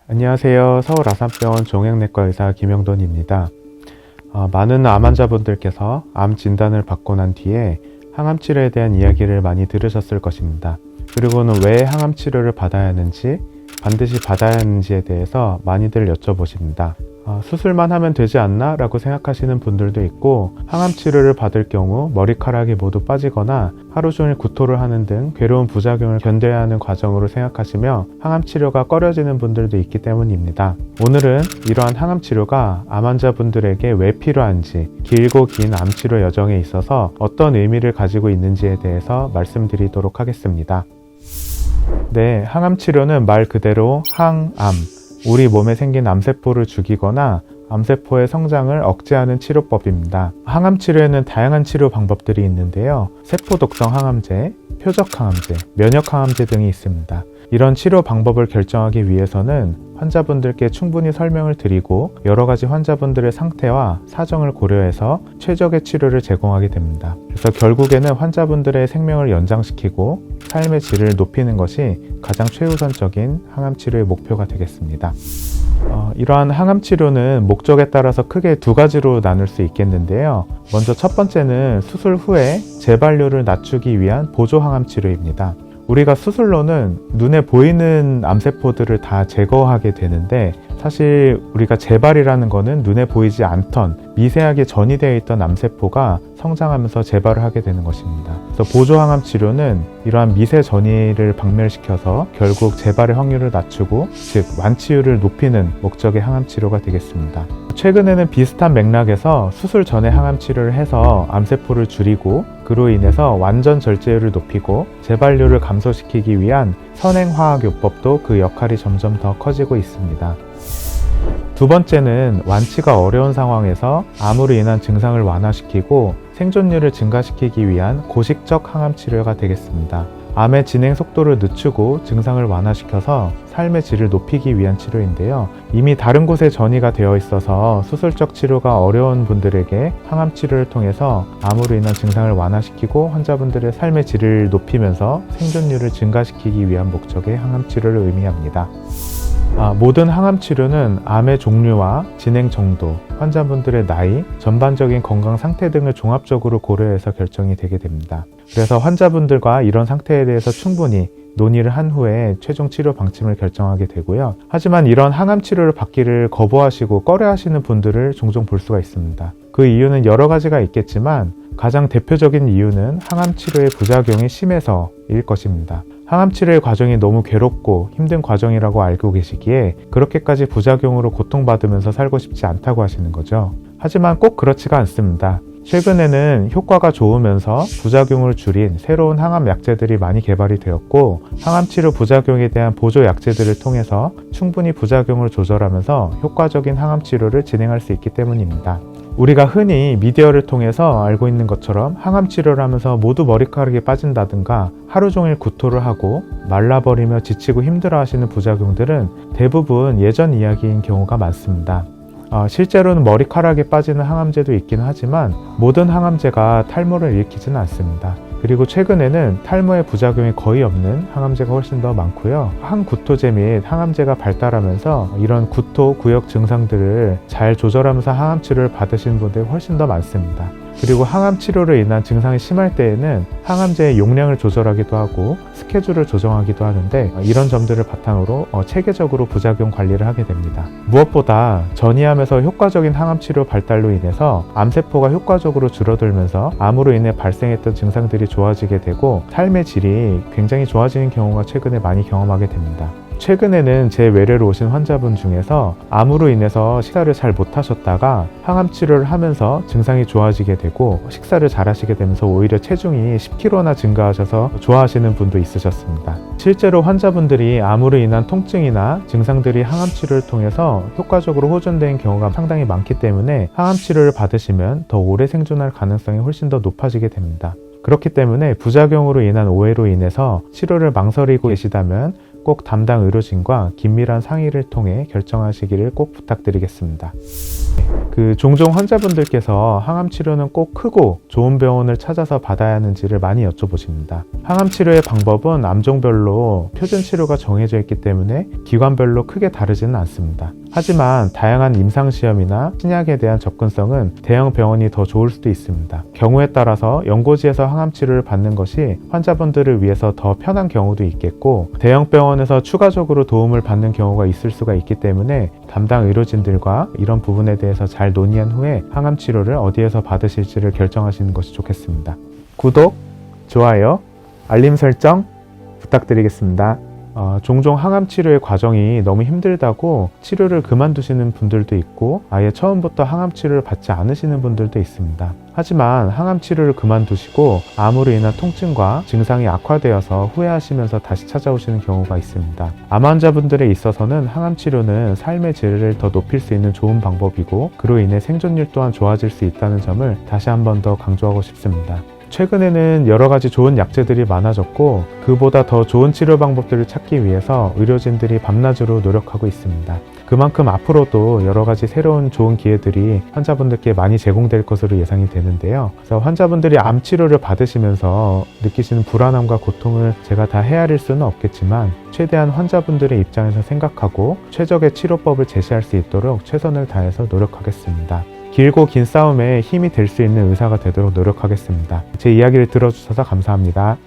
안녕하세요. 서울 아산병원 종양내과 의사 김영돈입니다. 많은 암 환자분들께서 암 진단을 받고 난 뒤에 항암 치료에 대한 이야기를 많이 들으셨을 것입니다. 그리고는 왜 항암 치료를 받아야 하는지, 반드시 받아야 하는지에 대해서 많이들 여쭤보십니다. 수술만 하면 되지 않나? 라고 생각하시는 분들도 있고, 항암 치료를 받을 경우 머리카락이 모두 빠지거나 하루 종일 구토를 하는 등 괴로운 부작용을 견뎌야 하는 과정으로 생각하시며 항암 치료가 꺼려지는 분들도 있기 때문입니다. 오늘은 이러한 항암 치료가 암 환자분들에게 왜 필요한지, 길고 긴 암 치료 여정에 있어서 어떤 의미를 가지고 있는지에 대해서 말씀드리도록 하겠습니다. 네, 항암 치료는 말 그대로 항암, 우리 몸에 생긴 암세포를 죽이거나 암세포의 성장을 억제하는 치료법입니다. 항암 치료에는 다양한 치료 방법들이 있는데요. 세포 독성 항암제, 표적 항암제, 면역 항암제 등이 있습니다. 이런 치료 방법을 결정하기 위해서는 환자분들께 충분히 설명을 드리고 여러 가지 환자분들의 상태와 사정을 고려해서 최적의 치료를 제공하게 됩니다. 그래서 결국에는 환자분들의 생명을 연장시키고 삶의 질을 높이는 것이 가장 최우선적인 항암 치료의 목표가 되겠습니다. 이러한 항암 치료는 목적에 따라서 크게 두 가지로 나눌 수 있겠는데요. 먼저 첫 번째는 수술 후에 재발률을 낮추기 위한 보조 항암 치료입니다. 우리가 수술로는 눈에 보이는 암세포들을 다 제거하게 되는데, 사실 우리가 재발이라는 거는 눈에 보이지 않던 미세하게 전이되어 있던 암세포가 성장하면서 재발을 하게 되는 것입니다. 그래서 보조 항암 치료는 이러한 미세 전이를 박멸시켜서 결국 재발의 확률을 낮추고, 즉 완치율을 높이는 목적의 항암 치료가 되겠습니다. 최근에는 비슷한 맥락에서 수술 전에 항암 치료를 해서 암세포를 줄이고 그로 인해서 완전 절제율을 높이고 재발률을 감소시키기 위한 선행화학요법도 그 역할이 점점 더 커지고 있습니다. 두 번째는 완치가 어려운 상황에서 암으로 인한 증상을 완화시키고 생존율을 증가시키기 위한 고식적 항암 치료가 되겠습니다. 암의 진행 속도를 늦추고 증상을 완화시켜서 삶의 질을 높이기 위한 치료인데요. 이미 다른 곳에 전이가 되어 있어서 수술적 치료가 어려운 분들에게 항암 치료를 통해서 암으로 인한 증상을 완화시키고 환자분들의 삶의 질을 높이면서 생존율을 증가시키기 위한 목적의 항암 치료를 의미합니다. 모든 항암 치료는 암의 종류와 진행 정도, 환자분들의 나이, 전반적인 건강 상태 등을 종합적으로 고려해서 결정이 되게 됩니다. 그래서 환자분들과 이런 상태에 대해서 충분히 논의를 한 후에 최종 치료 방침을 결정하게 되고요. 하지만 이런 항암 치료를 받기를 거부하시고 꺼려하시는 분들을 종종 볼 수가 있습니다. 그 이유는 여러 가지가 있겠지만 가장 대표적인 이유는 항암 치료의 부작용이 심해서일 것입니다. 항암 치료의 과정이 너무 괴롭고 힘든 과정이라고 알고 계시기에 그렇게까지 부작용으로 고통받으면서 살고 싶지 않다고 하시는 거죠. 하지만 꼭 그렇지가 않습니다. 최근에는 효과가 좋으면서 부작용을 줄인 새로운 항암 약제들이 많이 개발이 되었고, 항암 치료 부작용에 대한 보조 약제들을 통해서 충분히 부작용을 조절하면서 효과적인 항암 치료를 진행할 수 있기 때문입니다. 우리가 흔히 미디어를 통해서 알고 있는 것처럼 항암 치료를 하면서 모두 머리카락이 빠진다든가 하루 종일 구토를 하고 말라버리며 지치고 힘들어 하시는 부작용들은 대부분 예전 이야기인 경우가 많습니다. 실제로는 머리카락이 빠지는 항암제도 있긴 하지만 모든 항암제가 탈모를 일으키지는 않습니다. 그리고 최근에는 탈모의 부작용이 거의 없는 항암제가 훨씬 더 많고요. 항구토제 및 항암제가 발달하면서 이런 구토, 구역 증상들을 잘 조절하면서 항암 치료를 받으시는 분들이 훨씬 더 많습니다. 그리고 항암 치료로 인한 증상이 심할 때에는 항암제의 용량을 조절하기도 하고 스케줄을 조정하기도 하는데, 이런 점들을 바탕으로 체계적으로 부작용 관리를 하게 됩니다. 무엇보다 전이암에서 효과적인 항암 치료 발달로 인해서 암세포가 효과적으로 줄어들면서 암으로 인해 발생했던 증상들이 좋아지게 되고 삶의 질이 굉장히 좋아지는 경우가 최근에 많이 경험하게 됩니다. 최근에는 제 외래로 오신 환자분 중에서 암으로 인해서 식사를 잘 못하셨다가 항암 치료를 하면서 증상이 좋아지게 되고 식사를 잘 하시게 되면서 오히려 체중이 10kg나 증가하셔서 좋아하시는 분도 있으셨습니다. 실제로 환자분들이 암으로 인한 통증이나 증상들이 항암 치료를 통해서 효과적으로 호전되는 경우가 상당히 많기 때문에 항암 치료를 받으시면 더 오래 생존할 가능성이 훨씬 더 높아지게 됩니다. 그렇기 때문에 부작용으로 인한 오해로 인해서 치료를 망설이고 계시다면 꼭 담당 의료진과 긴밀한 상의를 통해 결정하시기를 꼭 부탁드리겠습니다. 종종 환자분들께서 항암 치료는 꼭 크고 좋은 병원을 찾아서 받아야 하는지를 많이 여쭤보십니다. 항암 치료의 방법은 암종별로 표준 치료가 정해져 있기 때문에 기관별로 크게 다르지는 않습니다. 하지만 다양한 임상시험이나 신약에 대한 접근성은 대형 병원이 더 좋을 수도 있습니다. 경우에 따라서 연고지에서 항암 치료를 받는 것이 환자분들을 위해서 더 편한 경우도 있겠고, 대형 병원에서 추가적으로 도움을 받는 경우가 있을 수가 있기 때문에 담당 의료진들과 이런 부분에 대해서 잘 논의한 후에 항암 치료를 어디에서 받으실지를 결정하시는 것이 좋겠습니다. 구독, 좋아요, 알림 설정 부탁드리겠습니다. 종종 항암 치료의 과정이 너무 힘들다고 치료를 그만두시는 분들도 있고, 아예 처음부터 항암 치료를 받지 않으시는 분들도 있습니다. 하지만 항암 치료를 그만두시고 암으로 인한 통증과 증상이 악화되어서 후회하시면서 다시 찾아오시는 경우가 있습니다. 암 환자분들에 있어서는 항암 치료는 삶의 질을 더 높일 수 있는 좋은 방법이고, 그로 인해 생존율 또한 좋아질 수 있다는 점을 다시 한 번 더 강조하고 싶습니다. 최근에는 여러 가지 좋은 약제들이 많아졌고, 그보다 더 좋은 치료 방법들을 찾기 위해서 의료진들이 밤낮으로 노력하고 있습니다. 그만큼 앞으로도 여러 가지 새로운 좋은 기회들이 환자분들께 많이 제공될 것으로 예상이 되는데요. 그래서 환자분들이 암 치료를 받으시면서 느끼시는 불안함과 고통을 제가 다 헤아릴 수는 없겠지만, 최대한 환자분들의 입장에서 생각하고 최적의 치료법을 제시할 수 있도록 최선을 다해서 노력하겠습니다. 길고 긴 싸움에 힘이 될 수 있는 의사가 되도록 노력하겠습니다. 제 이야기를 들어주셔서 감사합니다.